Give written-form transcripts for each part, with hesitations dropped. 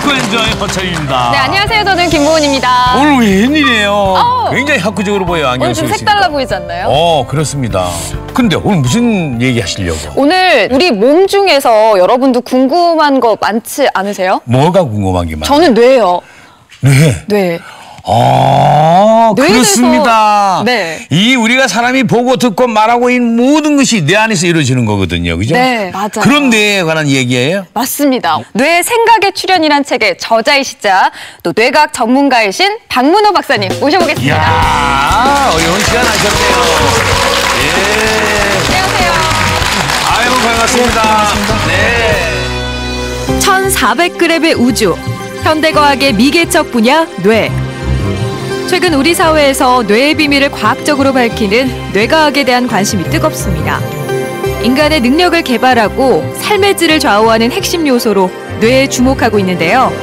학구엔조의 허철입니다. 네, 안녕하세요. 저는 김보은입니다. 오늘 웬일이에요? 굉장히 학구적으로 보여요. 안경 오늘 좀 쓰고 색달라 있으니까. 보이지 않나요? 그렇습니다. 근데 오늘 무슨 얘기 하시려고? 오늘 우리 몸 중에서 여러분도 궁금한 거 많지 않으세요? 뭐가 궁금한 게 많아요? 저는 뇌요. 네. 뇌. 뇌에 그렇습니다. 네. 이 우리가 사람이 보고 듣고 말하고 있는 모든 것이 뇌 안에서 이루어지는 거거든요. 그죠? 네, 맞아요. 그런 뇌에 관한 얘기예요? 맞습니다. 뇌 생각의 출현이란 책의 저자이시자 또 뇌과학 전문가이신 박문호 박사님 모셔보겠습니다. 이야, 어려운 시간 하셨네요. 예. 안녕하세요. 아유, 반갑습니다. 네. 1,400g의 우주, 현대과학의 미개척 분야 뇌. 최근 우리 사회에서 뇌의 비밀을 과학적으로 밝히는 뇌과학에 대한 관심이 뜨겁습니다. 인간의 능력을 개발하고 삶의 질을 좌우하는 핵심 요소로 뇌에 주목하고 있는데요.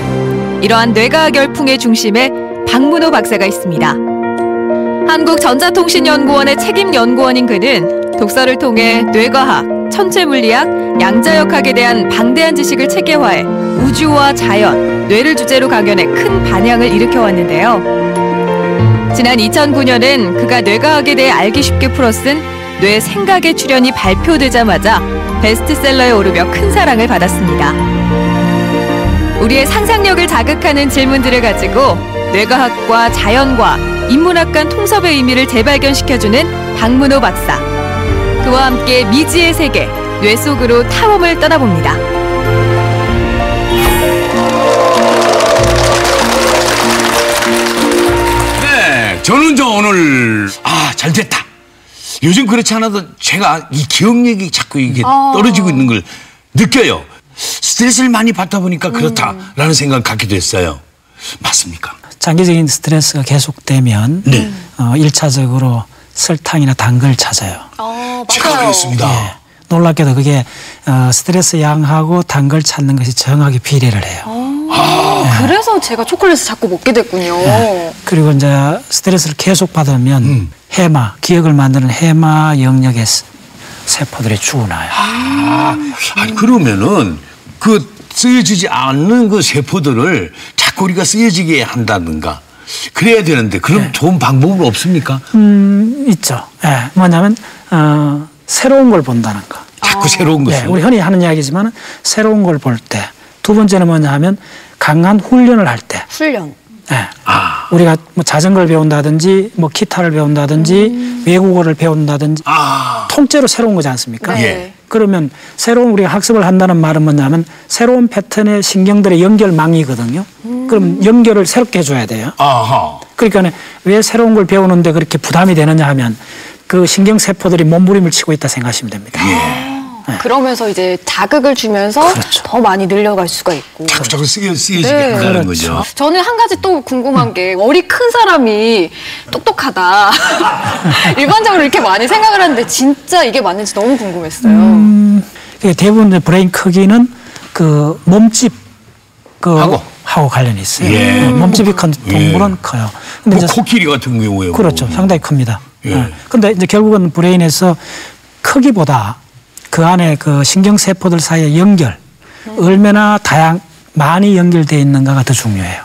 이러한 뇌과학 열풍의 중심에 박문호 박사가 있습니다. 한국전자통신연구원의 책임 연구원인 그는 독서를 통해 뇌과학, 천체물리학, 양자역학에 대한 방대한 지식을 체계화해 우주와 자연, 뇌를 주제로 강연해 큰 반향을 일으켜왔는데요. 지난 2009년엔 그가 뇌과학에 대해 알기 쉽게 풀어쓴 뇌 생각의 출현이 발표되자마자 베스트셀러에 오르며 큰 사랑을 받았습니다. 우리의 상상력을 자극하는 질문들을 가지고 뇌과학과 자연과학, 인문학 간 통섭의 의미를 재발견시켜주는 박문호 박사. 그와 함께 미지의 세계, 뇌 속으로 탐험을 떠나봅니다. 저는 오늘 잘 됐다. 요즘 그렇지 않아도 제가 이 기억력이 자꾸 이게 떨어지고 있는 걸 느껴요. 스트레스를 많이 받다 보니까 그렇다라는 생각을 갖게 됐어요. 맞습니까? 장기적인 스트레스가 계속되면 1차적으로 설탕이나 단 걸 찾아요. 제가 그랬습니다. 예, 놀랍게도 그게 스트레스 양하고 단 걸 찾는 것이 정확히 비례를 해요. 그래서 제가 초콜릿을 자꾸 먹게 됐군요. 네. 그리고 이제 스트레스를 계속 받으면 해마, 기억을 만드는 해마 영역의 세포들이 죽어나요. 아니 그러면은 그 쓰여지지 않는 그 세포들을 자꾸 우리가 쓰여지게 한다든가 그래야 되는데 그럼 좋은 방법은 없습니까? 있죠. 예, 뭐냐면 새로운 걸 본다는 거. 자꾸 새로운 것을. 네, 우리 흔히 하는 이야기지만 새로운 걸 볼 때. 두 번째는 뭐냐 하면 강한 훈련을 할 때. 훈련. 네. 우리가 뭐 자전거를 배운다든지 뭐 기타를 배운다든지 외국어를 배운다든지 통째로 새로운 거지 않습니까? 네. 그러면 새로운 우리가 학습을 한다는 말은 뭐냐면 새로운 패턴의 신경들의 연결망이거든요. 그럼 연결을 새롭게 해줘야 돼요. 그러니까 왜 새로운 걸 배우는데 그렇게 부담이 되느냐 하면 그 신경세포들이 몸부림을 치고 있다 생각하시면 됩니다. 네. 그러면서 이제 자극을 주면서 더 많이 늘려갈 수가 있고. 자꾸 쓰여지게 한다는 거죠. 저는 한 가지 또 궁금한 게 머리 큰 사람이 똑똑하다. 일반적으로 이렇게 많이 생각을 하는데 진짜 이게 맞는지 너무 궁금했어요. 대부분 브레인 크기는 그 몸집 하고 관련이 있어요. 예. 몸집이 큰 동물은 커요. 근데 뭐 코끼리 같은 경우에 그렇죠. 상당히 큽니다. 예. 근데 이제 결국은 브레인에서 크기보다 그 안에 그 신경세포들 사이의 연결, 얼마나 많이 연결되어 있는가가 더 중요해요.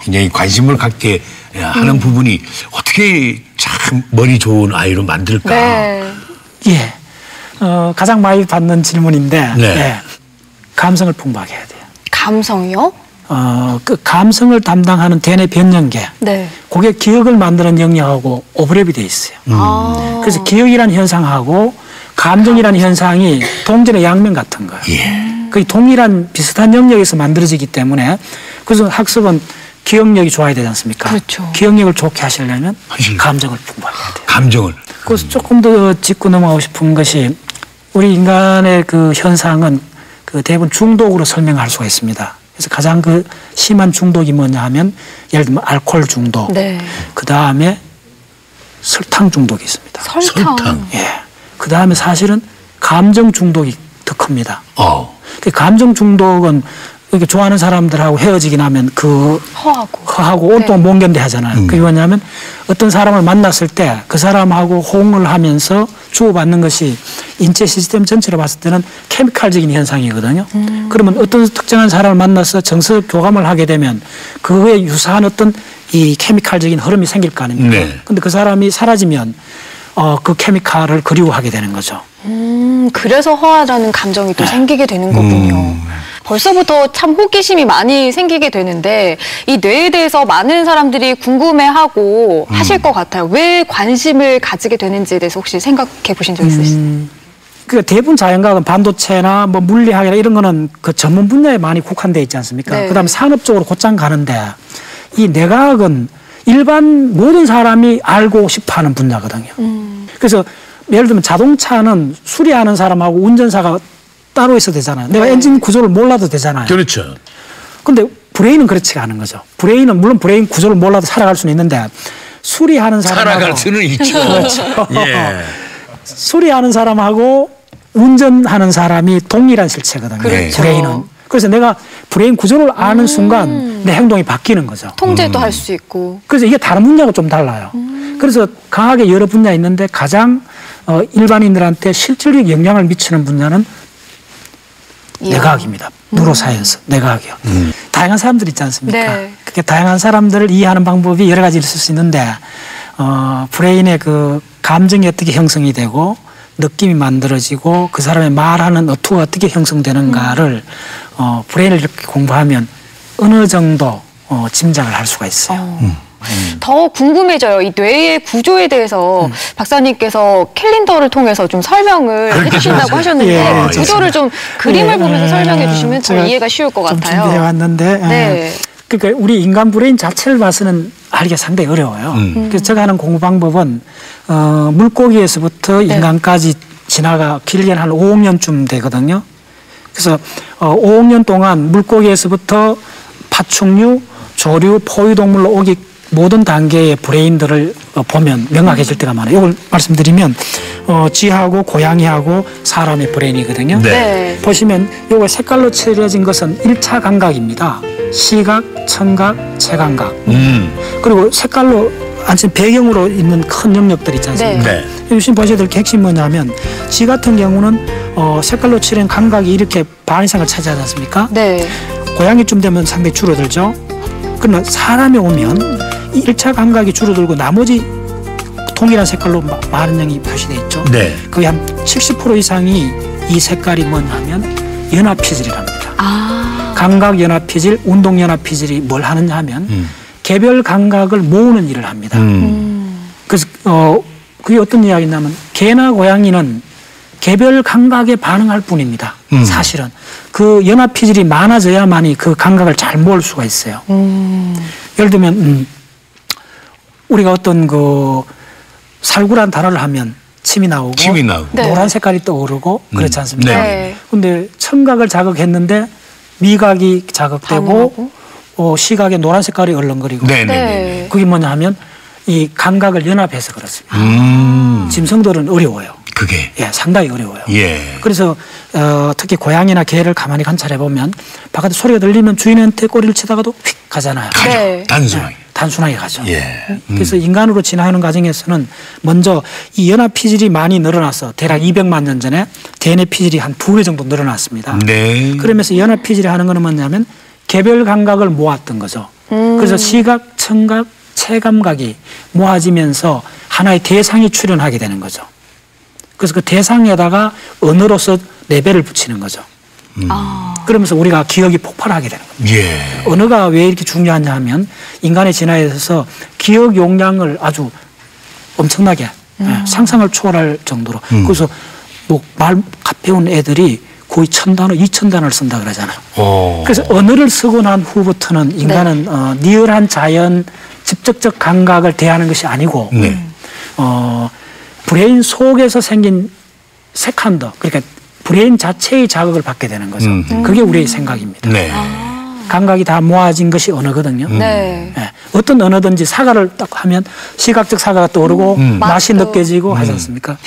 굉장히 관심을 갖게 하는 부분이 어떻게 참 머리 좋은 아이로 만들까. 네. 예. 가장 많이 받는 질문인데, 네. 예. 감성을 풍부하게 해야 돼요. 감성이요? 그 감성을 담당하는 대뇌 변연계. 네. 그게 기억을 만드는 영역하고 오버랩이 돼 있어요. 그래서 기억이라는 현상하고 감정이라는 현상이 동전의 양면 같은 거예요. 그 동일한 비슷한 영역에서 만들어지기 때문에 그래서 학습은 기억력이 좋아야 되지 않습니까? 그렇죠. 기억력을 좋게 하시려면 감정을 풍부하게 해야 돼요. 감정을. 그래서 조금 더 짚고 넘어가고 싶은 것이 우리 인간의 그 현상은 그 대부분 중독으로 설명할 수가 있습니다. 그래서 가장 그 심한 중독이 뭐냐 하면 예를 들면 알코올 중독, 네. 그 다음에 설탕 중독이 있습니다. 설탕. 예. 그 다음에 사실은 감정 중독이 더 큽니다. 어. 그 감정 중독은 이렇게 좋아하는 사람들하고 헤어지긴 하면 그 허하고 온통 못 견뎌 하잖아요. 그게 뭐냐면 어떤 사람을 만났을 때 그 사람하고 호응을 하면서 주고받는 것이 인체 시스템 전체로 봤을 때는 케미칼적인 현상이거든요. 그러면 어떤 특정한 사람을 만나서 정서 교감을 하게 되면 그거에 유사한 어떤 이 케미칼적인 흐름이 생길 거 아닙니까? 네. 근데 그 사람이 사라지면 그 케미칼을 그리워하게 되는 거죠. 그래서 허하다는 감정이 또 생기게 되는 거군요. 벌써부터 참 호기심이 많이 생기게 되는데 이 뇌에 대해서 많은 사람들이 궁금해하고 하실 것 같아요. 왜 관심을 가지게 되는지에 대해서 혹시 생각해 보신 적 있으신가요? 그 대부분 자연과학은 반도체나 뭐 물리학이나 이런 거는 그 전문 분야에 많이 국한되어 있지 않습니까? 네. 그다음에 산업적으로 곧장 가는데 이 뇌과학은 일반 모든 사람이 알고 싶어하는 분야거든요. 그래서 예를 들면 자동차는 수리하는 사람하고 운전사가 따로 있어도 되잖아요. 내가 엔진 구조를 몰라도 되잖아요. 그렇죠. 근데 브레인은 그렇지가 않은 거죠. 브레인은 물론 브레인 구조를 몰라도 살아갈 수는 있는데 수리하는 사람하고 살아갈 수는 있죠. 그렇죠. 예. 수리하는 사람하고 운전하는 사람이 동일한 실체거든요. 그렇죠. 브레인은. 그래서 내가 브레인 구조를 아는 순간 내 행동이 바뀌는 거죠. 통제도 할 수 있고. 그래서 이게 다른 분야하고 좀 달라요. 그래서 강하게 여러 분야 있는데 가장 일반인들한테 실질적 영향을 미치는 분야는 뇌과학입니다. 뉴로사이언스, 뇌과학이요. 다양한 사람들 있지 않습니까? 네. 그렇게 다양한 사람들을 이해하는 방법이 여러 가지 있을 수 있는데 브레인의 그 감정이 어떻게 형성이 되고 느낌이 만들어지고 그 사람의 말하는 어투가 어떻게 형성되는가를 브레인을 이렇게 공부하면 어느 정도 짐작을 할 수가 있어요. 더 궁금해져요. 이 뇌의 구조에 대해서 박사님께서 캘린더를 통해서 좀 설명을 해주신다고 하셨는데 예, 구조를 좀 그림을 보면서 설명해 주시면 더 이해가 쉬울 것 좀 같아요. 준비해 왔는데 네. 그러니까 우리 인간 브레인 자체를 봐서는 알기가 상당히 어려워요. 그래서 제가 하는 공부 방법은 물고기에서부터 인간까지 지나가 길게는 한 5억 년쯤 되거든요. 그래서 5억 년 동안 물고기에서부터 파충류, 조류, 포유동물로 오기 모든 단계의 브레인들을 보면 명확해질 때가 많아요. 이걸 말씀드리면 쥐하고 고양이하고 사람의 브레인이거든요. 네. 보시면 이거 색깔로 칠해진 것은 1차 감각입니다. 시각, 청각, 체감각. 그리고 색깔로 아주 배경으로 있는 큰 영역들 있지 않습니까? 네. 지금 보셔야 될 핵심이 뭐냐면 쥐 같은 경우는 색깔로 칠한 감각이 이렇게 반 이상을 차지하지 않습니까? 네. 고양이쯤 되면 상당히 줄어들죠. 그러나 사람이 오면 1차 감각이 줄어들고 나머지 동일한 색깔로 많은 양이 표시되어 있죠. 네. 거의 한 70% 이상이 이 색깔이 뭐냐면 연합피질이랍니다. 감각 연합피질, 운동 연합피질이 뭘 하느냐 하면 개별 감각을 모으는 일을 합니다. 그래서 그게 어떤 이야기냐면 개나 고양이는 개별 감각에 반응할 뿐입니다. 사실은 그 연합피질이 많아져야만이 그 감각을 잘 모을 수가 있어요. 예를 들면 우리가 어떤 그 살구란 단어를 하면 침이 나오고 네. 노란 색깔이 떠오르고 그렇지 않습니까? 네. 근데 청각을 자극했는데 미각이 자극되고 시각에 노란 색깔이 얼렁거리고 네. 그게 뭐냐 하면 이 감각을 연합해서 그렇습니다. 짐승들은 어려워요. 그게. 예, 상당히 어려워요. 예. 그래서 특히 고양이나 개를 가만히 관찰해 보면 바깥에 소리가 들리면 주인한테 꼬리를 치다가도 휙 가잖아요. 가죠. 네. 단순하게. 단순하게 가죠. 예. 그래서 인간으로 진화하는 과정에서는 먼저 이 연합 피질이 많이 늘어나서 대략 200만 년 전에 DNA 피질이 한 2배 정도 늘어났습니다. 네. 그러면서 연합 피질이 하는 거는 뭐냐면 개별 감각을 모았던 거죠. 그래서 시각, 청각, 체감각이 모아지면서 하나의 대상이 출현하게 되는 거죠. 그래서 그 대상에다가 언어로서 레벨을 붙이는 거죠. 그러면서 우리가 기억이 폭발하게 되는 겁니다. 예. 언어가 왜 이렇게 중요하냐 하면 인간의 진화에 있어서 기억 용량을 아주 엄청나게 상상을 초월할 정도로 그래서 뭐 말 가벼운 애들이 거의 1000단어, 2000단어를 쓴다 그러잖아요. 그래서 언어를 쓰고 난 후부터는 인간은 리얼한 자연, 직접적 감각을 대하는 것이 아니고 브레인 속에서 생긴 세컨더, 그러니까 브레인 자체의 자극을 받게 되는 거죠. 그게 우리의 생각입니다. 네. 감각이 다 모아진 것이 언어거든요. 네. 예, 어떤 언어든지 사과를 딱 하면 시각적 사과가 떠오르고 맛이 맛도. 느껴지고 하지 않습니까?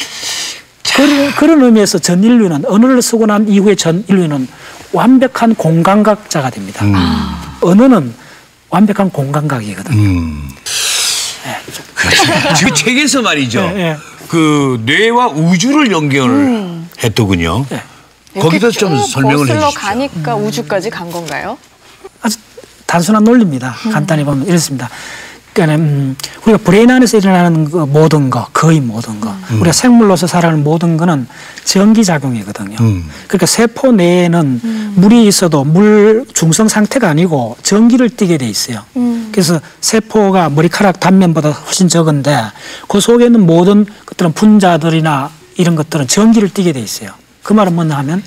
그런 의미에서 전 인류는 언어를 쓰고 난 이후에 전 인류는 완벽한 공감각자가 됩니다. 언어는 완벽한 공감각이거든요. 그렇죠. 지금 책에서 말이죠. 네. 그 뇌와 우주를 연결했더군요. 네. 거기다 좀 설명을 거슬러 해주시죠. 가니까 우주까지 간 건가요? 아주 단순한 논리입니다. 간단히 보면 이렇습니다. 그러니까 우리가 브레인 안에서 일어나는 그 모든 거, 거의 모든 거, 우리가 생물로서 살아가는 모든 거는 전기작용이거든요. 그러니까 세포 내에는 물이 있어도 물 중성 상태가 아니고 전기를 띠게 돼 있어요. 그래서 세포가 머리카락 단면보다 훨씬 적은데 그 속에 있는 모든 것들은 분자들이나 이런 것들은 전기를 띠게 돼 있어요. 그 말은 뭐냐 하면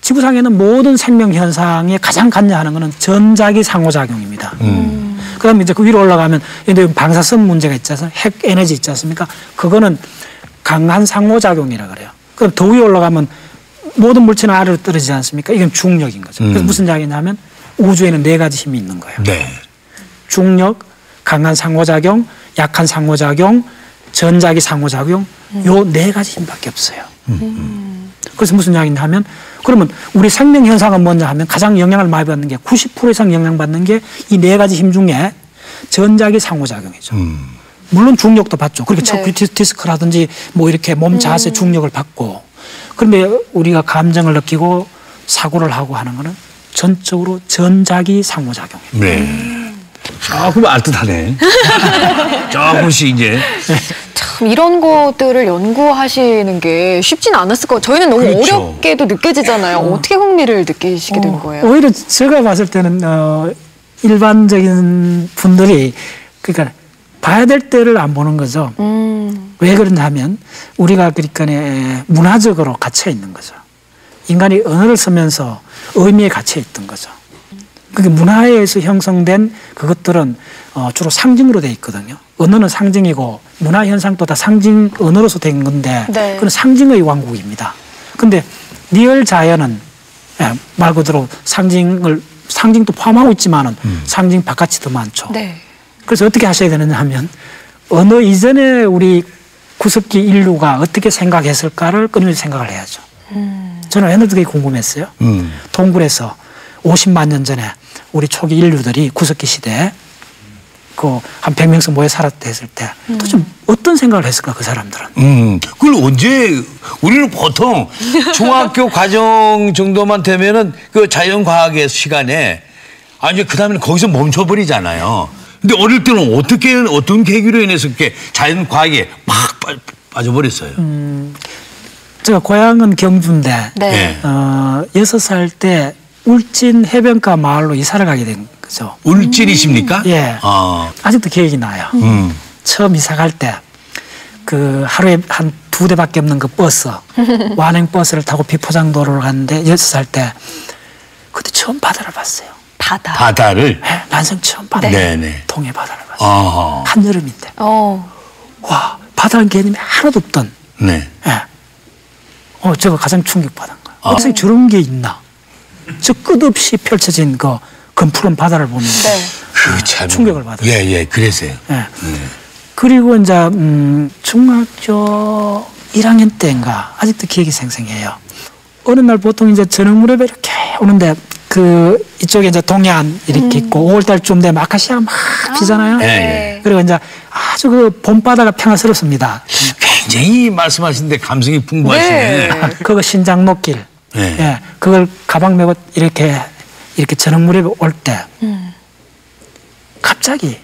지구상에는 모든 생명 현상에 가장 관여하는 것은 전자기 상호작용입니다. 그다음에 이제 그 위로 올라가면 방사성 문제가 있지 않습니까? 핵 에너지 있지 않습니까? 그거는 강한 상호작용이라 그래요. 그럼 더 위에 올라가면 모든 물체는 아래로 떨어지지 않습니까? 이건 중력인 거죠. 그래서 무슨 이야기냐면 우주에는 4가지 힘이 있는 거예요. 네. 중력, 강한 상호작용, 약한 상호작용, 전자기 상호작용, 요 4가지 힘밖에 없어요. 그래서 무슨 이야기냐 하면 그러면 우리 생명 현상은 뭐냐 하면 가장 영향을 많이 받는 게 90% 이상 영향받는 게 이 4가지 힘 중에 전자기 상호작용이죠. 물론 중력도 받죠. 그렇게 척 디스크라든지 뭐 이렇게 몸 자세 중력을 받고 그런데 우리가 감정을 느끼고 사고를 하고 하는 거는 전적으로 전자기 상호작용이에요. 네. 조금 알듯하네. 조금씩 이제. 참 이런 것들을 연구하시는 게 쉽진 않았을 것 같아요. 저희는 너무 그렇죠. 어렵게도 느껴지잖아요. 어떻게 흥미를 느끼시게 된 거예요? 오히려 제가 봤을 때는 일반적인 분들이 그러니까 봐야 될 때를 안 보는 거죠. 왜 그러냐 하면 우리가 그러니까 문화적으로 갇혀 있는 거죠. 인간이 언어를 쓰면서 의미에 갇혀 있던 거죠. 그게 문화에서 형성된 그것들은 주로 상징으로 돼 있거든요. 언어는 상징이고 문화 현상도 다 상징 언어로서 된 건데 네. 그건 상징의 왕국입니다. 근데 리얼 자연은 말 그대로 상징도 포함하고 있지만은 상징 바깥이 더 많죠. 네. 그래서 어떻게 하셔야 되느냐 하면 언어 이전에 우리 구석기 인류가 어떻게 생각했을까를 끊임없이 생각을 해야죠. 저는 옛날부터 그게 궁금했어요. 동굴에서 50만 년 전에 우리 초기 인류들이 구석기 시대에 그 한 100명씩 모여 살았다 했을 때 도대체 어떤 생각을 했을까 그 사람들은. 그걸 언제 우리는 보통 중학교 과정 정도만 되면은 그 자연과학의 시간에 아니 그다음에는 거기서 멈춰버리잖아요. 근데 어릴 때는 어떻게 어떤 계기로 인해서 이렇게 자연과학에 막 빠져버렸어요. 제가 고향은 경주인데 네. 6살 때 울진 해변가 마을로 이사를 가게 된 거죠. 울진이십니까? 예. 아직도 기억이 나요. 처음 이사 갈 때 그 하루에 한 2대밖에 없는 그 버스 완행 버스를 타고 비포장도로를 갔는데 6살 때 그때 처음 바다를 봤어요. 바다를? 네, 난생 처음 바다. 네네. 동해 바다를 봤어요. 한여름인데. 와, 바다라는 개념이 하나도 없던. 네. 예. 제가 가장 충격받은 거예요. 세상에 저런 게 있나. 저 끝없이 펼쳐진 그 검푸른 바다를 보면서 그 참. 충격을 받았어요. 예, 그래서요. 예. 그리고 이제 중학교 1학년 때인가 아직도 기억이 생생해요. 어느 날 보통 이제 저녁 무렵에 이렇게 오는데 그 이쪽에 이제 동해안 이렇게 있고 5월달쯤 되면 아카시아가 막 피잖아요. 예. 그리고 이제 아주 그 봄바다가 평화스럽습니다. 굉장히 말씀하시는데 감성이 풍부하시네. 그거 신장로길. 네. 예. 그걸 가방 메고 이렇게 저녁 무렵에 올 때 갑자기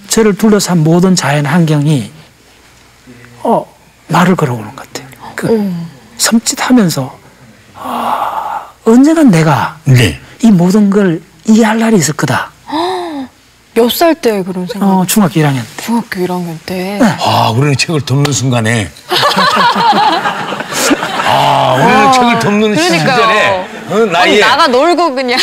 저를 둘러싼 모든 자연 환경이 말을 걸어오는 것 같아요. 섬찟하면서 언젠가 내가 이 모든 걸 이해할 날이 있을 거다. 몇 살 때 그런 생각? 중학교 1학년 때. 중학교 1학년 때. 네. 우리는 책을 덮는 순간에 우리는 책을 덮는 시절에 나이에 나가 놀고 그냥.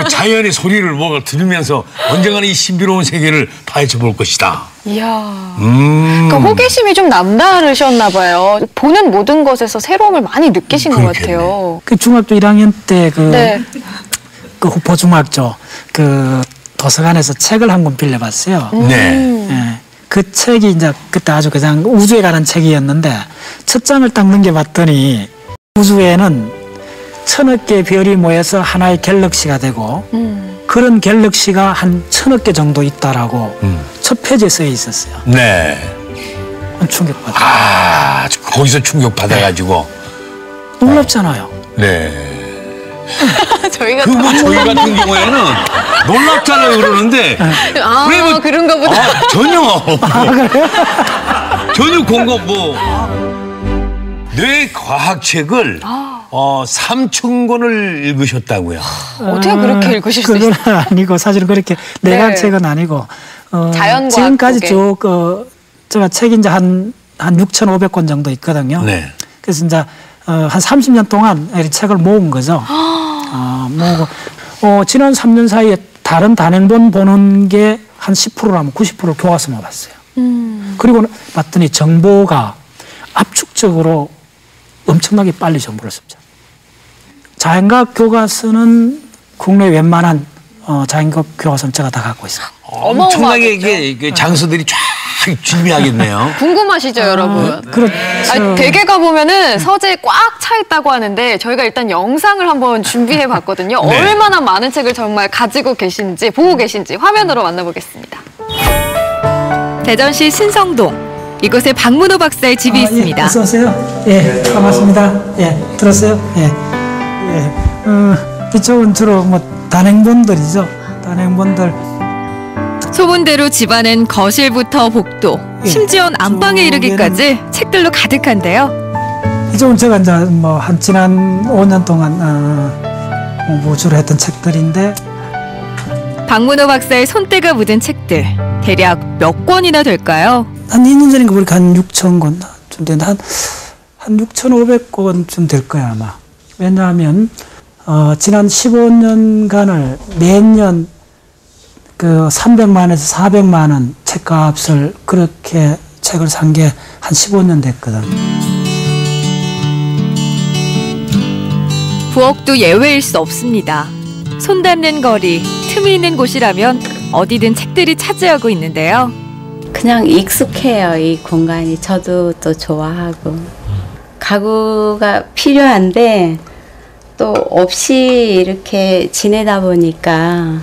자연의 소리를 뭐가 들으면서 언젠가는 이 신비로운 세계를 파헤쳐 볼 것이다. 이야. 그러니까 호기심이 좀 남다르셨나 봐요. 보는 모든 것에서 새로움을 많이 느끼신 것 같아요. 그 중학교 1학년 때 그 후포중학교 그 도서관에서 책을 한 권 빌려봤어요. 네. 예. 그 책이 이제 그때 아주 그냥 우주에 관한 책이었는데 첫 장을 딱 넘겨봤더니 우주에는 1000억 개의 별이 모여서 하나의 갤럭시가 되고 그런 갤럭시가 한 1000억 개 정도 있다라고 첫 페이지에 써 있었어요. 네. 충격받아. 아, 거기서 충격받아가지고. 놀랍잖아요. 네. 저희가 저희 같은 경우에는 놀랍잖아요 그러는데. 왜 뭐, 그런가 보다. 전혀. 전혀 공감 뇌과학책을 3,000권을 읽으셨다고요. 어떻게 그렇게 읽으실 수 있어요? 그건 아니고 사실은 그렇게 내과책은 아니고 자연과학 지금까지 쪽에. 쭉 제가 책이 이제 한 6,500권 정도 있거든요. 네. 그래서 이제 한 30년 동안 이 책을 모은 거죠. 모으고 지난 3년 사이에 다른 단행본 보는 게 한 10%라면 90%를 교과서만 봤어요. 그리고 봤더니 정보가 압축적으로 엄청나게 빨리 정보를 씁니다. 자연과학 교과서는 국내 웬만한 자연과학 교과서는 제가 다 갖고 있어요. 엄청나게 이게 장수들이 쫙 준비하겠네요. 궁금하시죠, 여러분? 그렇죠. 댁에 가보면은 서재에 꽉 차 있다고 하는데 저희가 일단 영상을 한번 준비해 봤거든요. 네. 얼마나 많은 책을 정말 가지고 계신지, 보고 계신지 화면으로 만나보겠습니다. 대전시 신성동. 이곳에 박문호 박사의 집이 있습니다. 예, 어서 오세요. 예, 반갑습니다. 예, 들었어요? 예, 예. 이쪽은 주로 단행본들이죠. 단행본들. 소문대로 집안은 거실부터 복도, 예. 심지어 안방에 이르기까지 책들로 가득한데요. 이쪽은 제가 이제 지난 5년 동안 주로 했던 책들인데. 박문호 박사의 손때가 묻은 책들, 대략 몇 권이나 될까요? 한 2년 전인가 보니까 한 6,000권 좀 되는데 한 6,500권쯤 될 거야 아마. 왜냐하면 지난 15년간을 매년 그 300만에서 400만 원 책값을 그렇게 책을 산 게 한 15년 됐거든. 부엌도 예외일 수 없습니다. 손 닿는 거리, 틈이 있는 곳이라면 어디든 책들이 차지하고 있는데요. 그냥 익숙해요, 이 공간이. 저도 또 좋아하고. 가구가 필요한데 또 없이 이렇게 지내다 보니까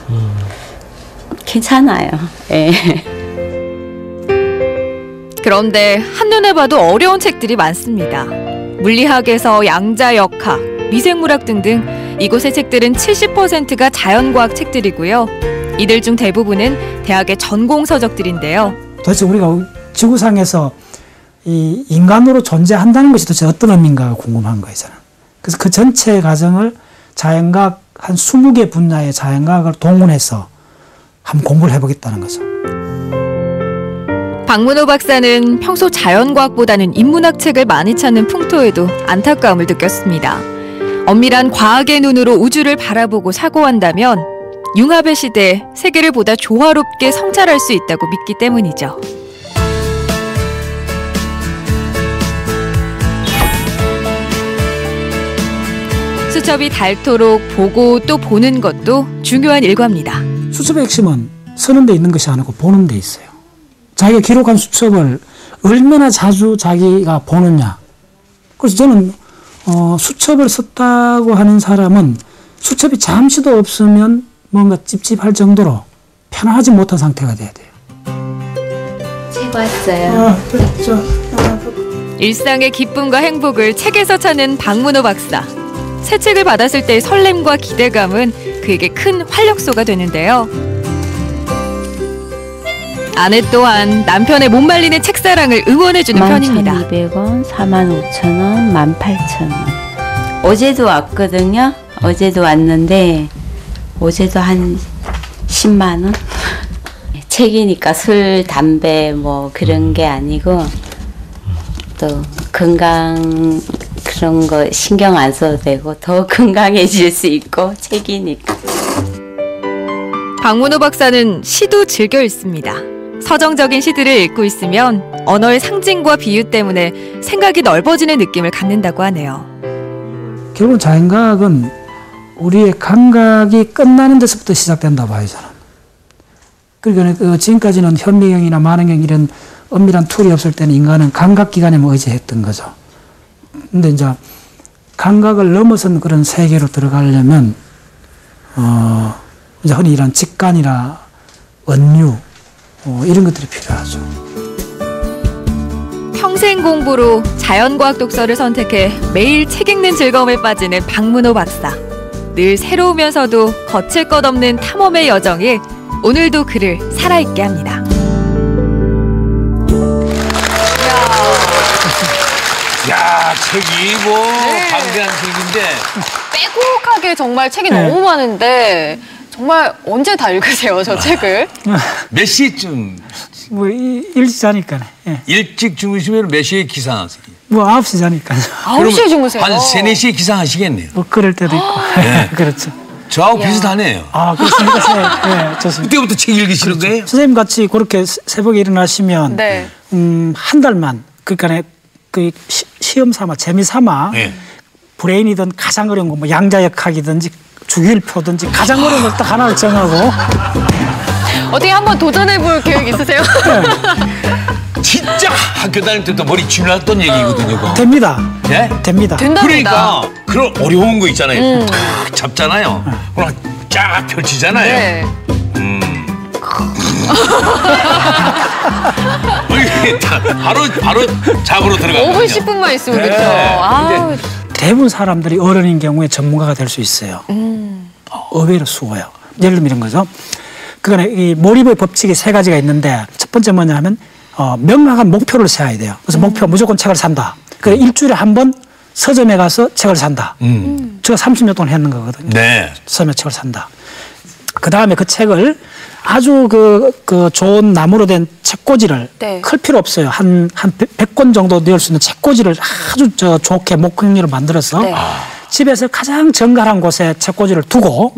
괜찮아요. 예. 그런데 한눈에 봐도 어려운 책들이 많습니다. 물리학에서 양자역학, 미생물학 등등 이곳의 책들은 70%가 자연과학 책들이고요. 이들 중 대부분은 대학의 전공 서적들인데요. 도대체 우리가 지구상에서 이 인간으로 존재한다는 것이 도대체 어떤 의미인가가 궁금한 거잖아. 그래서 그 전체 과정을 자연과학 한 20개 분야의 자연과학을 동원해서 한번 공부를 해보겠다는 거죠. 박문호 박사는 평소 자연과학보다는 인문학 책을 많이 찾는 풍토에도 안타까움을 느꼈습니다. 엄밀한 과학의 눈으로 우주를 바라보고 사고한다면 융합의 시대에 세계를 보다 조화롭게 성찰할 수 있다고 믿기 때문이죠. 수첩이 닳도록 보고 또 보는 것도 중요한 일과입니다. 수첩의 핵심은 쓰는 데 있는 것이 아니고 보는 데 있어요. 자기가 기록한 수첩을 얼마나 자주 자기가 보느냐. 그래서 저는 수첩을 썼다고 하는 사람은 수첩이 잠시도 없으면 뭔가 찝찝할 정도로 편안하지 못한 상태가 돼야 돼요. 책 왔어요. 일상의 기쁨과 행복을 책에서 찾는 박문호 박사. 새 책을 받았을 때의 설렘과 기대감은 그에게 큰 활력소가 되는데요. 아내 또한 남편의 못 말리는 책사랑을 응원해주는 편입니다. 11,200원, 45,000원, 18,000원. 어제도 왔거든요. 어제도 왔는데 어제도 한 10만 원? 책이니까 술, 담배 뭐 그런 게 아니고 또 건강 그런 거 신경 안 써도 되고 더 건강해질 수 있고 책이니까. 박문호 박사는 시도 즐겨 읽습니다. 서정적인 시들을 읽고 있으면 언어의 상징과 비유 때문에 생각이 넓어지는 느낌을 갖는다고 하네요. 결국은 자연과학은 우리의 감각이 끝나는 데서부터 시작된다고 봐요, 저는. 그러니까 지금까지는 현미경이나 만원경 이런 엄밀한 툴이 없을 때는 인간은 감각기관에만 의지했던 거죠. 근데 이제 감각을 넘어선 그런 세계로 들어가려면 이제 흔히 이런 직관이나 은유 이런 것들이 필요하죠. 평생 공부로 자연과학 독서를 선택해 매일 책 읽는 즐거움에 빠지는 박문호 박사. 늘 새로우면서도 거칠 것 없는 탐험의 여정이 오늘도 그를 살아있게 합니다. 야, 책이 뭐 방대한 책인데 빼곡하게 정말 책이 너무 많은데 정말 언제 다 읽으세요, 저 책을? 몇 시쯤 뭐 일찍 자니까. 예. 일찍 주무시면 몇 시에 기상하세요? 뭐 9시 자니까. 9시에 주무세요? 한 3, 4시에 기상하시겠네요. 뭐 그럴 때도 있고. 네. 그렇죠. 저하고 비슷하네요. 아, 그렇습니까? 네, 좋습니다. 그때부터 책 읽으시는 거예요? 선생님 같이 그렇게 새벽에 일어나시면 네. 한 달만 그러니까 그 시험 삼아 재미 삼아 네. 브레인이든 가장 어려운 거 뭐 양자역학이든지 주기율표든지 가장 어려운 걸 딱 하나를 정하고 어떻게 한번 도전해볼 계획 있으세요? 진짜 학교 다닐 때도 머리 쥐났던 얘기거든요. 그거. 됩니다. 예? 됩니다. 된답니다. 그러니까 그런 어려운 거 있잖아요. 탁 잡잖아요. 그럼 쫙 펼치잖아요. 네. 바로 잡으러 들어가거든요. 5분, 10분만 있으면 네. 그렇죠. 아, 대부분 사람들이 어른인 경우에 전문가가 될 수 있어요. 의외로 수고해요. 예를 들면 이런 거죠. 그거는 이 몰입의 법칙이 3가지가 있는데 첫 번째 뭐냐면 명확한 목표를 세워야 돼요. 그래서 목표 무조건 책을 산다. 그래서 일주일에 한 번 서점에 가서 책을 산다. 제가 30년 동안 했는 거거든요. 네. 서점에 책을 산다. 그 다음에 그 책을 아주 그 좋은 나무로 된 책꽂이를 네. 클 필요 없어요. 한 100권 정도 넣을 수 있는 책꽂이를 아주 좋게 목공리로 만들어서 네. 집에서 가장 정갈한 곳에 책꽂이를 두고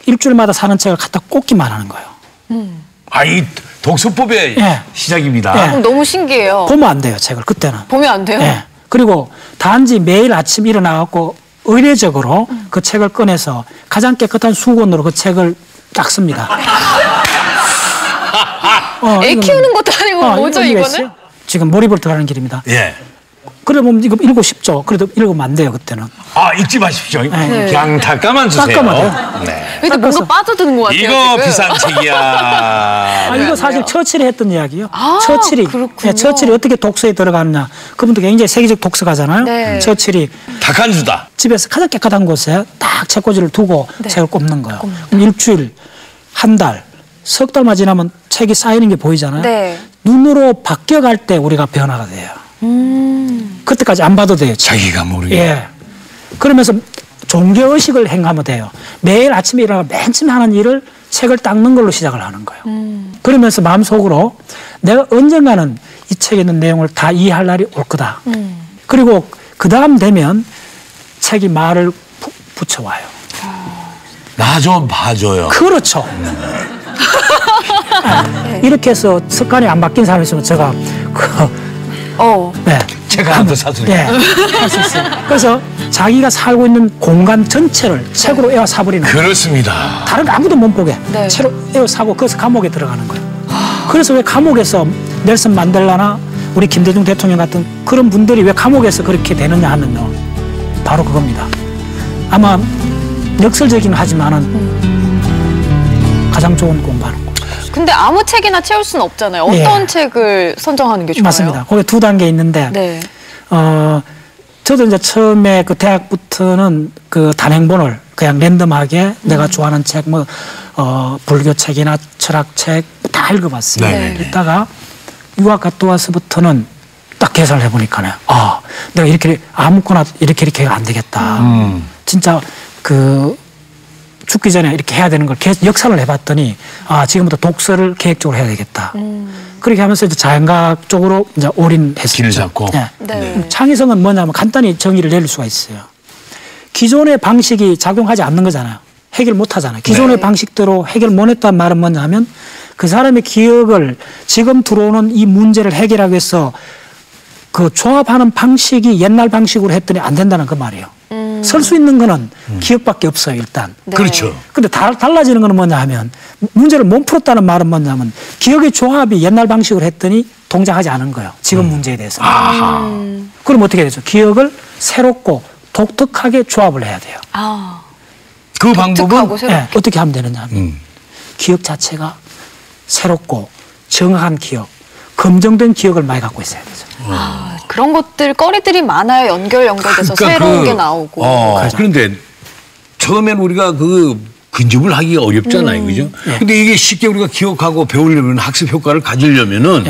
일주일마다 사는 책을 갖다 꽂기만 하는 거예요. 이 독서법의 예. 시작입니다. 예. 그럼 너무 신기해요. 보면 안 돼요, 책을 그때는. 보면 안 돼요? 예. 그리고 단지 매일 아침 일어나갖고 의례적으로 그 책을 꺼내서 가장 깨끗한 수건으로 그 책을 닦습니다. 애 키우는 것도 아니고 뭐죠, 이거는? 지금 몰입을 들어가는 길입니다. 예. 그러면 이거 읽고 싶죠. 그래도 읽으면 안 돼요, 그때는. 읽지 마십시오. 네. 그냥 닦아만 주세요. 닦아만 돼요. 네. 근데 뭔가 빠져드는 것 같아요, 이거 지금. 비싼 책이야. 이거 사실 처칠이 했던 이야기예요. 아, 처칠이. 그렇군요. 처칠이 어떻게 독서에 들어가느냐. 그분도 굉장히 세계적 독서가잖아요. 네. 처칠이 닭한 주다. 집에서 가장 깨끗한 곳에 딱 책꽂이를 두고 네. 책을 꼽는 거예요. 그럼 일주일, 한 달, 석 달만 지나면 책이 쌓이는 게 보이잖아요. 네. 눈으로 바뀌어갈 때 우리가 변화가 돼요. 그때까지 안 봐도 돼요. 책. 자기가 모르게. 예. 그러면서 종교의식을 행하면 돼요. 매일 아침에 일어나 맨 처음 하는 일을 책을 닦는 걸로 시작을 하는 거예요. 그러면서 마음속으로 내가 언젠가는 이 책에 있는 내용을 다 이해할 날이 올 거다. 그리고 그 다음 되면 책이 말을 붙여와요. 나 좀 봐줘요. 그렇죠. 이렇게 해서 습관이 안 바뀐 사람이 있으면 제가 네. 책 하나 더 사드려요. 네, 할 수 있어요. 그래서 자기가 살고 있는 공간 전체를 책으로 에워 사버리는 거예요. 그렇습니다. 다른 거 아무도 못 보게 네. 책으로 에워 사고 거기서 감옥에 들어가는 거예요. 그래서 왜 감옥에서 넬슨 만델라나 우리 김대중 대통령 같은 그런 분들이 왜 감옥에서 그렇게 되느냐 하면요. 바로 그겁니다. 아마 역설적이긴 하지만은 가장 좋은 공부하는 거. 근데 아무 책이나 채울 수는 없잖아요. 어떤 책을 선정하는 게 좋아요? 맞습니다. 거기 2단계 있는데 네. 저도 이제 처음에 그 대학부터는 그 단행본을 그냥 랜덤하게 내가 좋아하는 책, 불교 책이나 철학 책 다 읽어봤어요. 네. 읽다가 유학 갔다 와서부터는 딱 계산을 해보니까요. 내가 이렇게 아무거나 이렇게 안 되겠다. 진짜 죽기 전에 이렇게 해야 되는 걸 역산을 해봤더니 지금부터 독서를 계획적으로 해야 되겠다. 그렇게 하면서 이제 자연과학 쪽으로 이제 올인했었죠. 길을 잡고. 네. 네. 창의성은 뭐냐면 간단히 정의를 내릴 수가 있어요. 기존의 방식이 작용하지 않는 거잖아요. 해결 못 하잖아요. 기존의 방식대로 해결 못 했다는 말은 뭐냐면 그 사람의 기억을 지금 들어오는 이 문제를 해결하기 위해서 그 조합하는 방식이 옛날 방식으로 했더니 안 된다는 그 말이에요. 설 수 있는 거는 기억밖에 없어요, 일단. 네. 그렇죠. 근데 달라지는 거는 뭐냐 하면 문제를 못 풀었다는 말은 뭐냐면 기억의 조합이 옛날 방식으로 했더니 동작하지 않은 거예요. 지금 문제에 대해서. 그럼 어떻게 되죠? 기억을 새롭고 독특하게 조합을 해야 돼요. 아, 그 방법은 네, 어떻게 하면 되느냐 하면 기억 자체가 새롭고 정확한 기억, 검증된 기억을 많이 갖고 있어야 되죠. 아, 그런 것들 거리들이 많아요. 연결돼서 그러니까 새로운 게 나오고. 그런데 처음엔 우리가 그 근접을 하기가 어렵잖아요, 그죠? 네. 근데 이게 쉽게 우리가 기억하고 배우려면 학습 효과를 가지려면은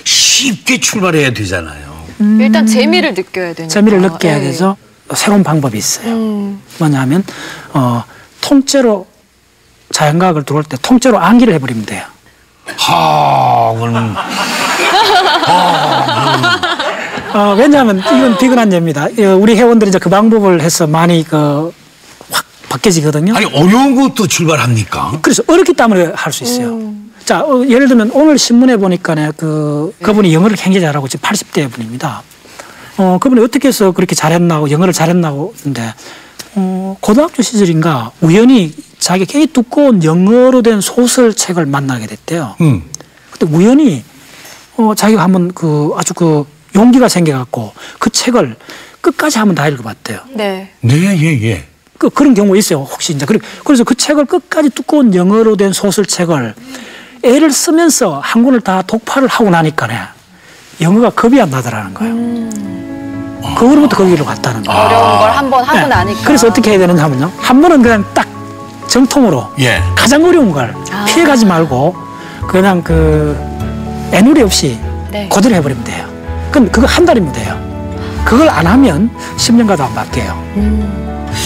쉽게 출발해야 되잖아요. 일단 재미를 느껴야 되니까. 재미를 느껴야 돼서 새로운 방법이 있어요. 뭐냐면 통째로 자연과학을 들어올 때 통째로 암기를 해버리면 돼요. 그거는 왜냐하면 이건 비근한 예입니다. 우리 회원들이 이제 그 방법을 해서 많이 확 바뀌어지거든요. 아니 어려운 것도 출발합니까? 그래서 어렵기 때문에 할 수 있어요. 자, 예를 들면 오늘 신문에 보니까 그분이 영어를 굉장히 잘하고 지금 80대 분입니다. 그분이 어떻게 해서 그렇게 잘했나고 영어를 잘했나고 근데 고등학교 시절인가 우연히 자기 굉장히 두꺼운 영어로 된 소설책을 만나게 됐대요. 근데 우연히 자기가 한번 아주 용기가 생겨갖고 그 책을 끝까지 한번 다 읽어봤대요. 네. 예. 그런 경우 있어요. 혹시 이제 그래서 그 책을 끝까지 두꺼운 영어로 된 소설책을 애를 쓰면서 한 권을 다 독파를 하고 나니까네 영어가 겁이 안 나더라는 거예요. 그거로부터 거기로 갔다는 거예요. 어려운 걸 한번 하고 나니까. 그래서 어떻게 해야 되는지 하면요. 한 번은 그냥 딱 정통으로 가장 어려운 걸 피해가지 말고 그냥 애누리 없이 그대로 해버리면 돼요. 그럼 그거 한 달이면 돼요. 그걸 안 하면 10년 가도 안 바뀌어요.